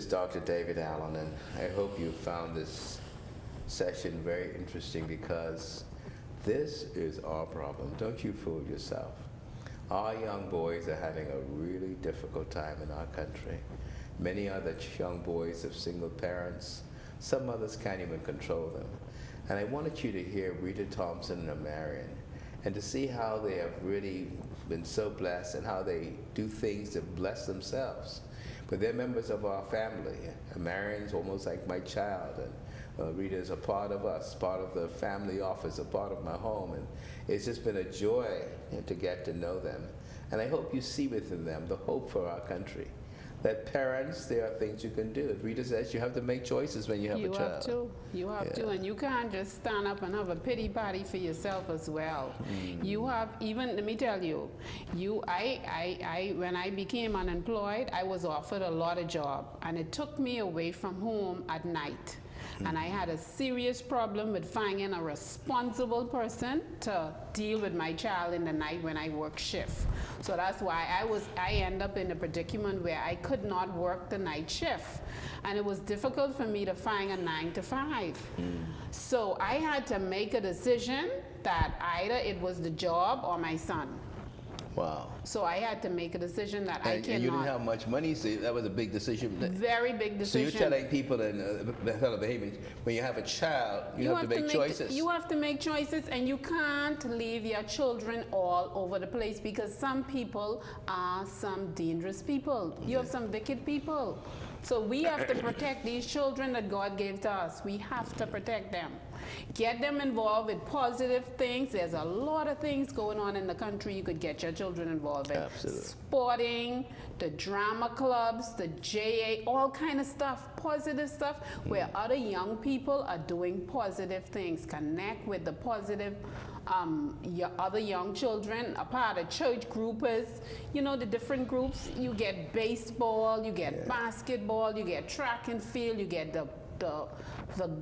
is Dr. David Allen, and I hope you found this session very interesting because this is our problem. Don't you fool yourself. Our young boys are having a really difficult time in our country. Many other young boys have single parents. Some others can't even control them. And I wanted you to hear Rita Thompson and Amari and to see how they have really been so blessed and how they do things to bless themselves. But they're members of our family. Amarian's almost like my child, and Rita is a part of us, part of the family office, a part of my home, and it's just been a joy to get to know them. And I hope you see within them the hope for our country. That parents, there are things you can do. As Rita says, you have to make choices when you have a child. You have to, and you can't just stand up and have a pity party for yourself as well. You have, even, let me tell you, when I became unemployed, I was offered a lot of jobs, and it took me away from home at night. And I had a serious problem with finding a responsible person to deal with my child in the night when I work shift. So that's why I end up in a predicament where I could not work the night shift. And it was difficult for me to find a 9 to 5. So I had to make a decision that either it was the job or my son. Wow. So I had to make a decision that I cannot. And you didn't have much money, so that was a big decision. Very big decision. So you're telling people in fellow behaviors, when you have a child, you have to make choices. You have to make choices, and you can't leave your children all over the place because some people are some dangerous people. You have some wicked people. So we have to protect these children that God gave to us. We have to protect them. Get them involved with positive things. There's a lot of things going on in the country you could get your children involved in. Absolutely. Sporting, the drama clubs, the JA, all kind of stuff, positive stuff, where other young people are doing positive things. Connect with the positive your other young children, a part of church groupers, you know, the different groups. You get baseball, you get basketball, you get track and field, you get the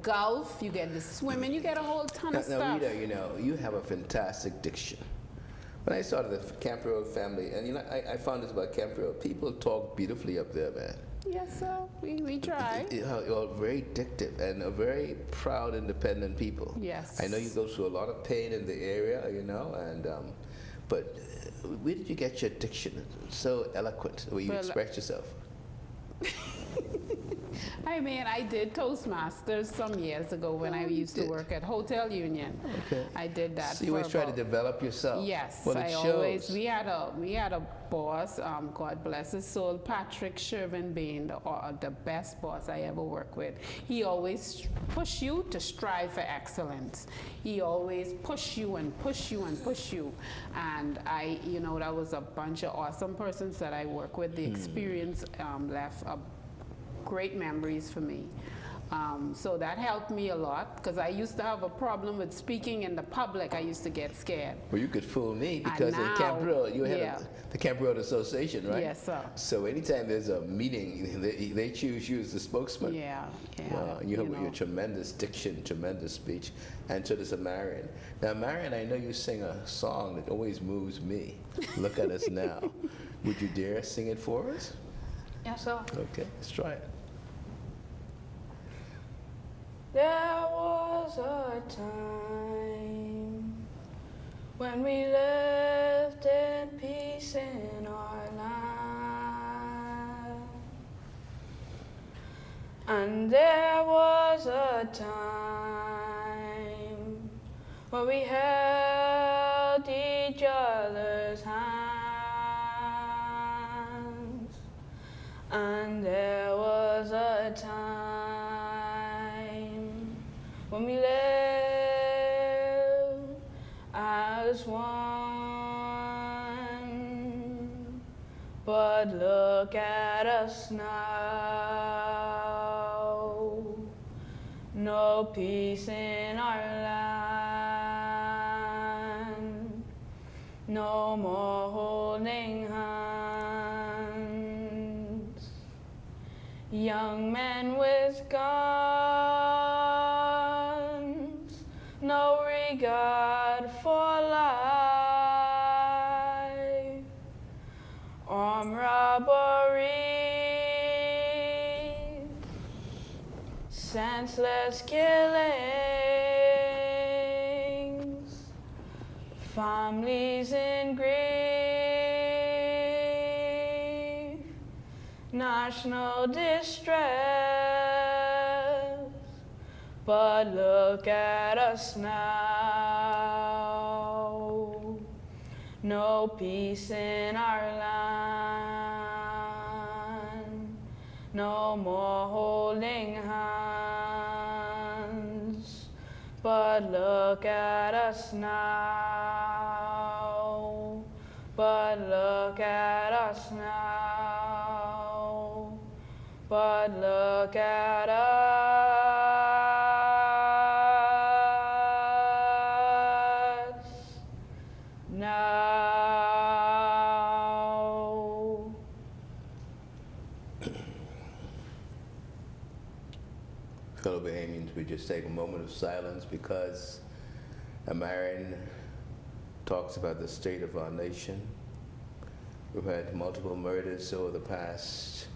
golf, you get the swimming, you get a whole ton of stuff. Now, Rita, you know, you have a fantastic diction. When I started the Camp Road family, and you know, I found this about Camp Road, people talk beautifully up there, man. Yes, sir. We try. You're very addictive and a very proud, independent people. Yes. I know you go through a lot of pain in the area, you know, and but where did you get your diction? So eloquent, the way you express yourself. I mean, I did Toastmasters some years ago when I used to work at Hotel Union. Okay. I did that. So you always try to develop yourself. Yes, well, I always. We had a boss. God bless his soul, Patrick Shervin being the best boss I ever worked with. He always push you to strive for excellence. He always push you and push you and push you. And you know, that was a bunch of awesome persons that I work with. The experience left a great memories for me. So that helped me a lot because I used to have a problem with speaking in the public. I used to get scared. Well, you could fool me because in Camp Road, you had the Camp Road Association, right? Yes, sir. So anytime there's a meeting, they choose you as the spokesman. Yeah. Wow, you have your tremendous diction, tremendous speech, and so does Marion. Now, Marion, I know you sing a song that always moves me. Look at us now. Would you dare sing it for us? Yes, sir. Okay, let's try it. There was a time when we lived in peace in our land, and there was a time when we held each other's hands, and there was a time when we live as one. But look at us now, no peace in our land, no more holding hands, young men with guns, no regard for life, armed robberies senseless killings, families in grief, national distress. But look at us now, no peace in our land, no more holding hands. But look at us now, but look at us now, but look at us now. Fellow Bahamians, we just take a moment of silence because Amari talks about the state of our nation. We've had multiple murders over the past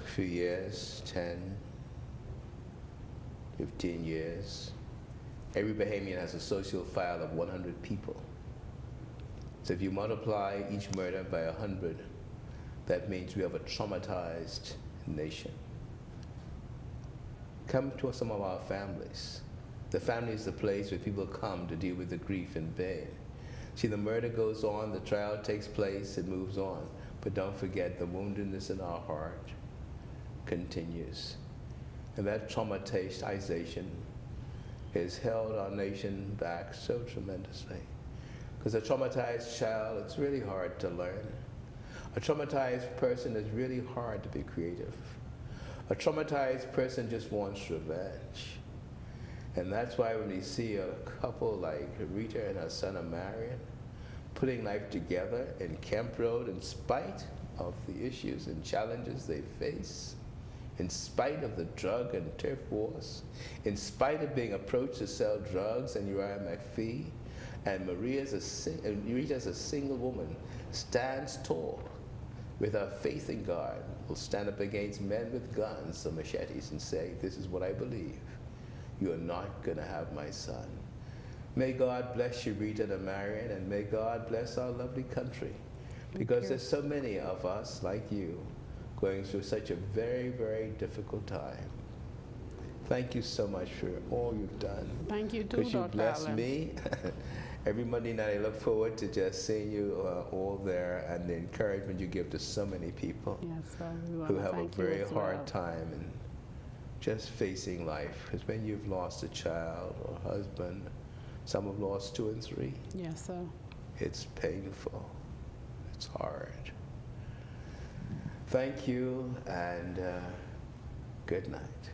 few years, 10, 15 years. Every Bahamian has a social file of 100 people. So if you multiply each murder by 100, that means we have a traumatized nation. Come to some of our families. The family is the place where people come to deal with the grief and pain. See, the murder goes on, the trial takes place, it moves on. But don't forget, the woundedness in our heart continues. And that traumatization has held our nation back so tremendously. Because a traumatized child, it's really hard to learn. A traumatized person is really hard to be creative. A traumatized person just wants revenge. And that's why when you see a couple like Rita and her son Amari putting life together in Kemp Road in spite of the issues and challenges they face, in spite of the drug and turf wars, in spite of being approached to sell drugs and Uriah McPhee, and Rita's a single woman, stands tall with her faith in God, will stand up against men with guns or machetes and say, this is what I believe. You are not going to have my son. May God bless you, Rita and Amari, and may God bless our lovely country. Because there's so many of us, like you, going through such a very, very difficult time. Thank you so much for all you've done. Thank you too, Because you Dr. bless Allen. me. Every Monday night I look forward to just seeing you all there and the encouragement you give to so many people Yes, sir. We who wanna have a thank you very as hard well. time and just facing life. Because when you've lost a child or husband, some have lost 2 and 3. Yes, sir. It's painful. It's hard. Thank you and good night.